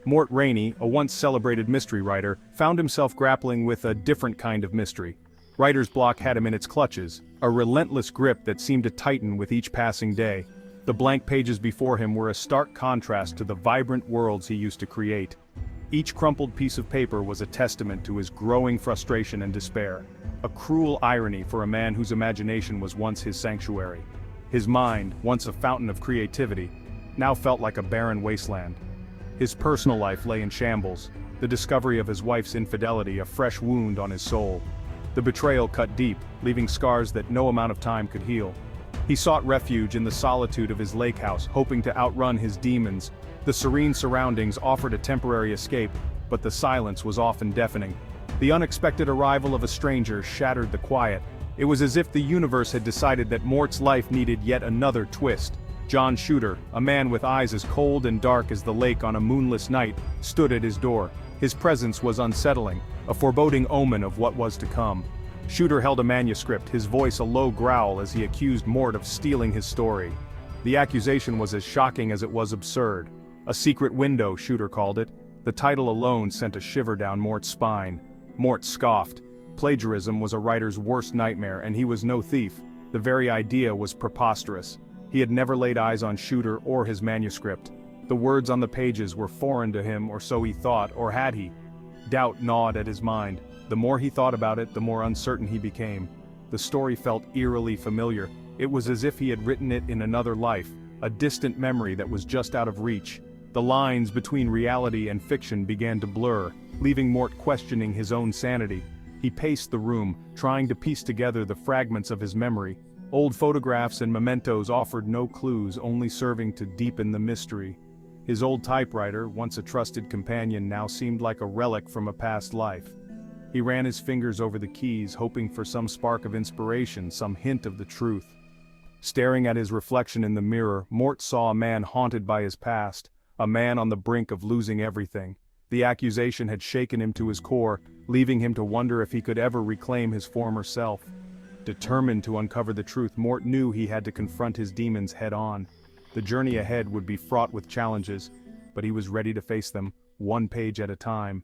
Mort Rainey, a once celebrated mystery writer, found himself grappling with a different kind of mystery. Writer's block had him in its clutches, a relentless grip that seemed to tighten with each passing day. The blank pages before him were a stark contrast to the vibrant worlds he used to create. Each crumpled piece of paper was a testament to his growing frustration and despair, a cruel irony for a man whose imagination was once his sanctuary. His mind, once a fountain of creativity, now felt like a barren wasteland. His personal life lay in shambles, the discovery of his wife's infidelity a fresh wound on his soul. The betrayal cut deep, leaving scars that no amount of time could heal. He sought refuge in the solitude of his lake house, hoping to outrun his demons. The serene surroundings offered a temporary escape, but the silence was often deafening. The unexpected arrival of a stranger shattered the quiet. It was as if the universe had decided that Mort's life needed yet another twist. John Shooter, a man with eyes as cold and dark as the lake on a moonless night, stood at his door. His presence was unsettling, a foreboding omen of what was to come. Shooter held a manuscript, his voice a low growl as he accused Mort of stealing his story. The accusation was as shocking as it was absurd. A secret window, Shooter called it. The title alone sent a shiver down Mort's spine. Mort scoffed. Plagiarism was a writer's worst nightmare, and he was no thief. The very idea was preposterous. He had never laid eyes on Shooter or his manuscript. The words on the pages were foreign to him, or so he thought, or had he? Doubt gnawed at his mind. The more he thought about it, the more uncertain he became. The story felt eerily familiar. It was as if he had written it in another life, a distant memory that was just out of reach. The lines between reality and fiction began to blur, leaving Mort questioning his own sanity. He paced the room, trying to piece together the fragments of his memory. Old photographs and mementos offered no clues, only serving to deepen the mystery. His old typewriter, once a trusted companion, now seemed like a relic from a past life. He ran his fingers over the keys, hoping for some spark of inspiration, some hint of the truth. Staring at his reflection in the mirror, Mort saw a man haunted by his past, a man on the brink of losing everything. The accusation had shaken him to his core, leaving him to wonder if he could ever reclaim his former self. Determined to uncover the truth, Mort knew he had to confront his demons head-on. The journey ahead would be fraught with challenges, but he was ready to face them, one page at a time.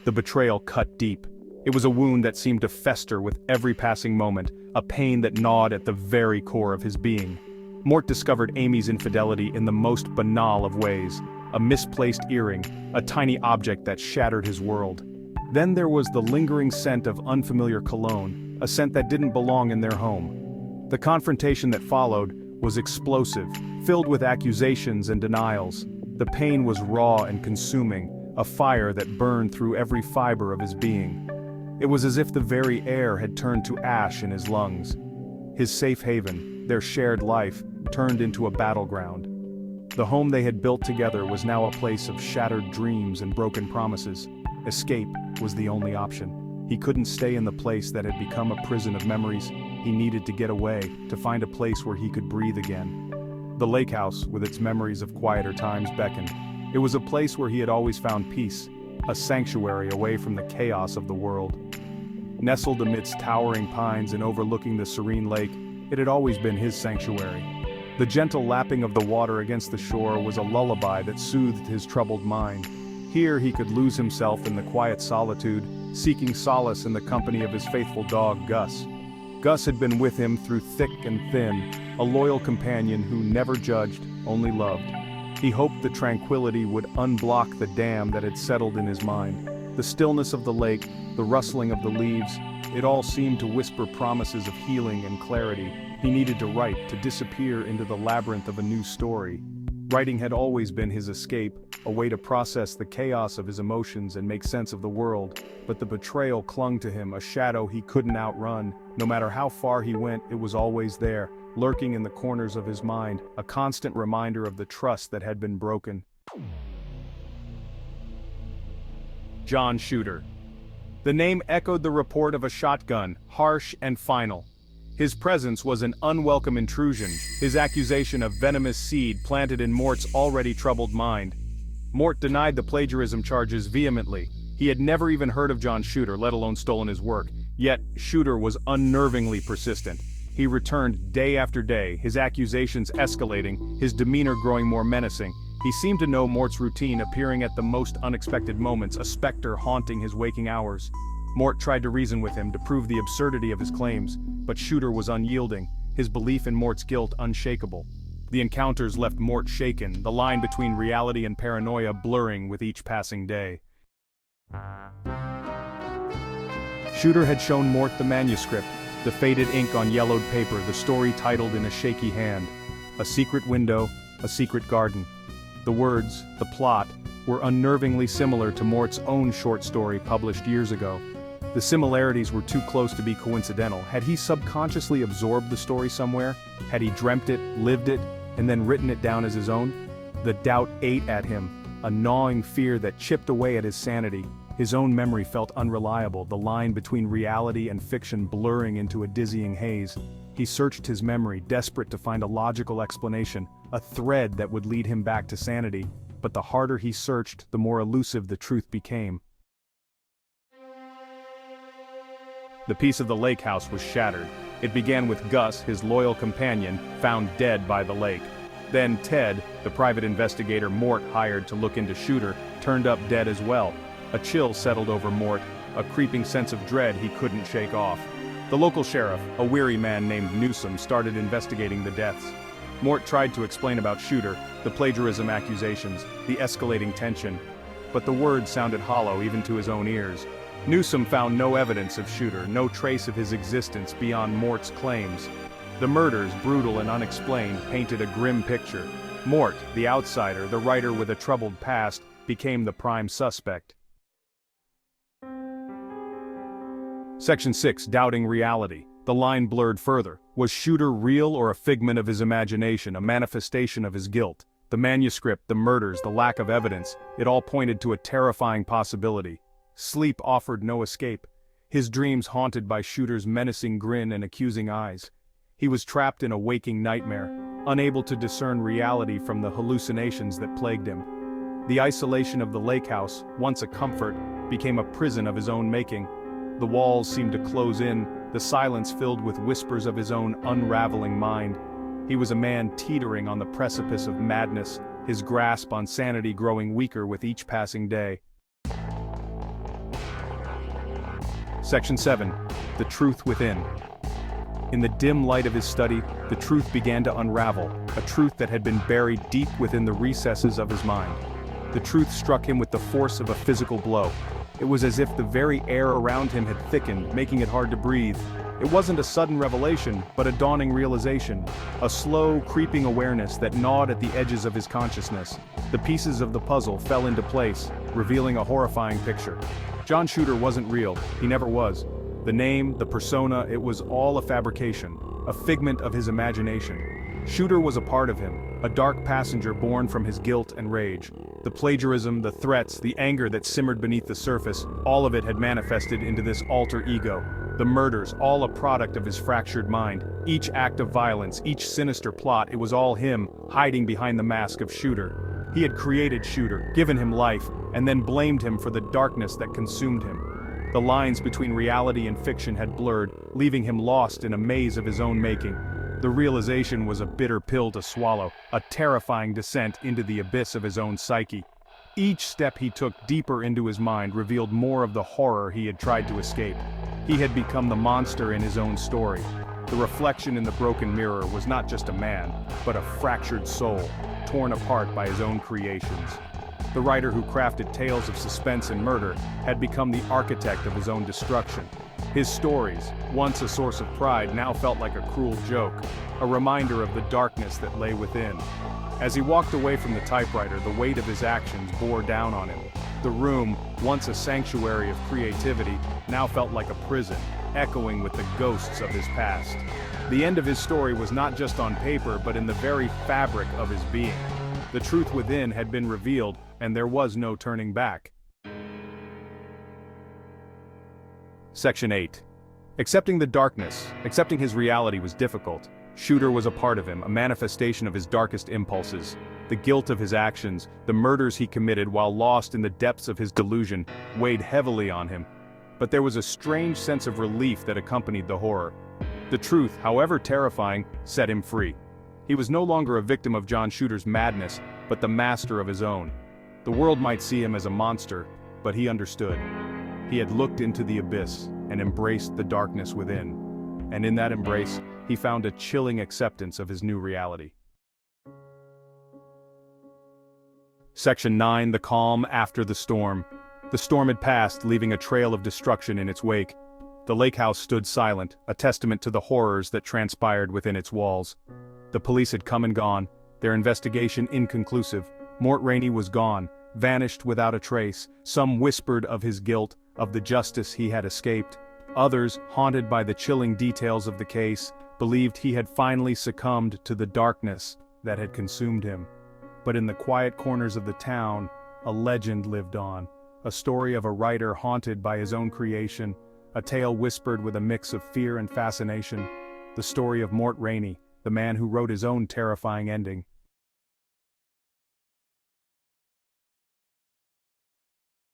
The betrayal cut deep. It was a wound that seemed to fester with every passing moment, a pain that gnawed at the very core of his being. Mort discovered Amy's infidelity in the most banal of ways, a misplaced earring, a tiny object that shattered his world. Then there was the lingering scent of unfamiliar cologne, a scent that didn't belong in their home. The confrontation that followed was explosive, filled with accusations and denials. The pain was raw and consuming, a fire that burned through every fiber of his being. It was as if the very air had turned to ash in his lungs. His safe haven, their shared life, turned into a battleground. The home they had built together was now a place of shattered dreams and broken promises. Escape was the only option. He couldn't stay in the place that had become a prison of memories. He needed to get away, to find a place where he could breathe again. The lake house, with its memories of quieter times, beckoned. It was a place where he had always found peace, a sanctuary away from the chaos of the world. Nestled amidst towering pines and overlooking the serene lake, it had always been his sanctuary. The gentle lapping of the water against the shore was a lullaby that soothed his troubled mind. Here he could lose himself in the quiet solitude, seeking solace in the company of his faithful dog, Gus. Gus had been with him through thick and thin, a loyal companion who never judged, only loved. He hoped the tranquility would unblock the dam that had settled in his mind. The stillness of the lake, the rustling of the leaves, it all seemed to whisper promises of healing and clarity. He needed to write, to disappear into the labyrinth of a new story. Writing had always been his escape, a way to process the chaos of his emotions and make sense of the world. But the betrayal clung to him, a shadow he couldn't outrun. No matter how far he went, it was always there, lurking in the corners of his mind, a constant reminder of the trust that had been broken. John Shooter. The name echoed the report of a shotgun, harsh and final. His presence was an unwelcome intrusion, his accusation a venomous seed planted in Mort's already troubled mind. Mort denied the plagiarism charges vehemently. He had never even heard of John Shooter, let alone stolen his work. Yet, Shooter was unnervingly persistent. He returned day after day, his accusations escalating, his demeanor growing more menacing. He seemed to know Mort's routine, appearing at the most unexpected moments, a specter haunting his waking hours. Mort tried to reason with him to prove the absurdity of his claims, but Shooter was unyielding, his belief in Mort's guilt unshakable. The encounters left Mort shaken, the line between reality and paranoia blurring with each passing day. Shooter had shown Mort the manuscript, the faded ink on yellowed paper, the story titled in a shaky hand. A secret window, a secret garden. The words, the plot, were unnervingly similar to Mort's own short story published years ago. The similarities were too close to be coincidental. Had he subconsciously absorbed the story somewhere? Had he dreamt it, lived it, and then written it down as his own? The doubt ate at him, a gnawing fear that chipped away at his sanity. His own memory felt unreliable, the line between reality and fiction blurring into a dizzying haze. He searched his memory, desperate to find a logical explanation, a thread that would lead him back to sanity. But the harder he searched, the more elusive the truth became. The peace of the lake house was shattered. It began with Gus, his loyal companion, found dead by the lake. Then Ted, the private investigator Mort hired to look into Shooter, turned up dead as well. A chill settled over Mort, a creeping sense of dread he couldn't shake off. The local sheriff, a weary man named Newsom, started investigating the deaths. Mort tried to explain about Shooter, the plagiarism accusations, the escalating tension. But the words sounded hollow even to his own ears. Newsom found no evidence of Shooter, no trace of his existence beyond Mort's claims. The murders, brutal and unexplained, painted a grim picture. Mort, the outsider, the writer with a troubled past, became the prime suspect. Section 6. Doubting reality. The line blurred further. Was Shooter real or a figment of his imagination, a manifestation of his guilt? The manuscript, the murders, the lack of evidence, it all pointed to a terrifying possibility. Sleep offered no escape, his dreams haunted by Shooter's menacing grin and accusing eyes. He was trapped in a waking nightmare, unable to discern reality from the hallucinations that plagued him. The isolation of the lake house, once a comfort, became a prison of his own making. The walls seemed to close in, the silence filled with whispers of his own unraveling mind. He was a man teetering on the precipice of madness, his grasp on sanity growing weaker with each passing day. Section 7. The truth within. In the dim light of his study, the truth began to unravel, a truth that had been buried deep within the recesses of his mind. The truth struck him with the force of a physical blow. It was as if the very air around him had thickened, making it hard to breathe. It wasn't a sudden revelation, but a dawning realization, a slow, creeping awareness that gnawed at the edges of his consciousness. The pieces of the puzzle fell into place, revealing a horrifying picture. John Shooter wasn't real, he never was. The name, the persona, it was all a fabrication, a figment of his imagination. Shooter was a part of him, a dark passenger born from his guilt and rage. The plagiarism, the threats, the anger that simmered beneath the surface, all of it had manifested into this alter ego. The murders, all a product of his fractured mind. Each act of violence, each sinister plot, it was all him, hiding behind the mask of Shooter. He had created Shooter, given him life, and then blamed him for the darkness that consumed him. The lines between reality and fiction had blurred, leaving him lost in a maze of his own making. The realization was a bitter pill to swallow, a terrifying descent into the abyss of his own psyche. Each step he took deeper into his mind revealed more of the horror he had tried to escape. He had become the monster in his own story. The reflection in the broken mirror was not just a man, but a fractured soul, torn apart by his own creations. The writer who crafted tales of suspense and murder had become the architect of his own destruction. His stories, once a source of pride, now felt like a cruel joke, a reminder of the darkness that lay within. As he walked away from the typewriter, the weight of his actions bore down on him. The room, once a sanctuary of creativity, now felt like a prison, echoing with the ghosts of his past. The end of his story was not just on paper, but in the very fabric of his being. The truth within had been revealed, and there was no turning back. Section 8. Accepting the darkness, accepting his reality was difficult. Shooter was a part of him, a manifestation of his darkest impulses. The guilt of his actions, the murders he committed while lost in the depths of his delusion, weighed heavily on him. But there was a strange sense of relief that accompanied the horror. The truth, however terrifying, set him free. He was no longer a victim of John Shooter's madness, but the master of his own. The world might see him as a monster, but he understood. He had looked into the abyss and embraced the darkness within. And in that embrace, he found a chilling acceptance of his new reality. Section 9. The calm after the storm. The storm had passed, leaving a trail of destruction in its wake. The lake house stood silent, a testament to the horrors that transpired within its walls. The police had come and gone, their investigation inconclusive. Mort Rainey was gone, vanished without a trace. Some whispered of his guilt, of the justice he had escaped. Others, haunted by the chilling details of the case, believed he had finally succumbed to the darkness that had consumed him. But in the quiet corners of the town, a legend lived on. A story of a writer haunted by his own creation, a tale whispered with a mix of fear and fascination. The story of Mort Rainey, the man who wrote his own terrifying ending.